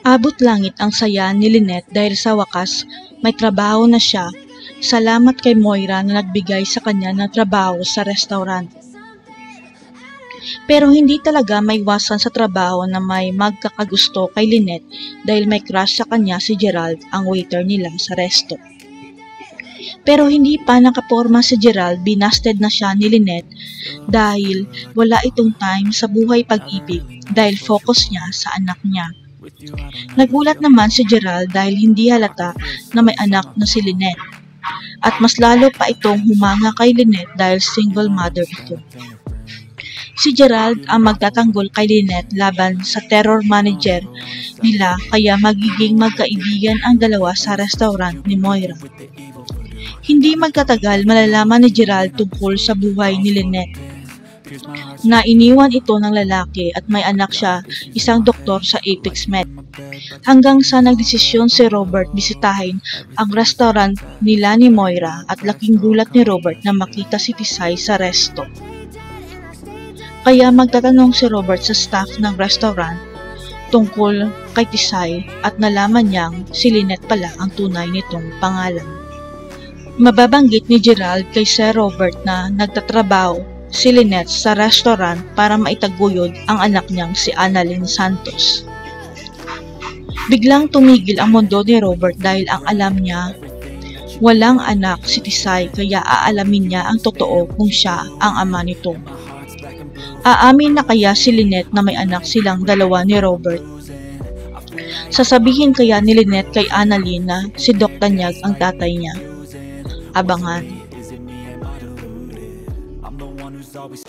Abot langit ang saya ni Lynette dahil sa wakas may trabaho na siya. Salamat kay Moira na nagbigay sa kanya ng trabaho sa restaurant. Pero hindi talaga maiwasan sa trabaho na may magkakagusto kay Lynette dahil may crush sa kanya si Gerald, ang waiter nila sa resto. Pero hindi pa nakaporma si Gerald, binasted na siya ni Lynette dahil wala itong time sa buhay pag-ibig dahil focus niya sa anak niya. Nagulat naman si Gerald dahil hindi halata na may anak na si Lynette at mas lalo pa itong humanga kay Lynette dahil single mother ito. Si Gerald ang magtatanggol kay Lynette laban sa terror manager nila kaya magiging magkaibigan ang dalawa sa restaurant ni Moira. Hindi magkatagal malalaman ni Gerald tungkol sa buhay ni Lynette na iniwan ito ng lalaki at may anak siya, isang doktor sa Apex Med. Hanggang sa nagdesisyon si Robert bisitahin ang restaurant nila ni Moira at laking gulat ni Robert na makita si Tisay sa resto. Kaya magtatanong si Robert sa staff ng restaurant tungkol kay Tisay at nalaman niyang si Lynette pala ang tunay nitong pangalan. Mababanggit ni Gerald kay Sir Robert na nagtatrabaho si Lynette sa restaurant para maitaguyod ang anak niyang si Annalyn Santos. Biglang tumigil ang mundo ni Robert dahil ang alam niya walang anak si Tisay kaya aalamin niya ang totoo kung siya ang ama nito. Aamin na kaya si Lynette na may anak silang dalawa ni Robert? Sasabihin kaya ni Lynette kay Annalyn na si Doc Tanyag ang tatay niya? Abangan. I'm the one who's always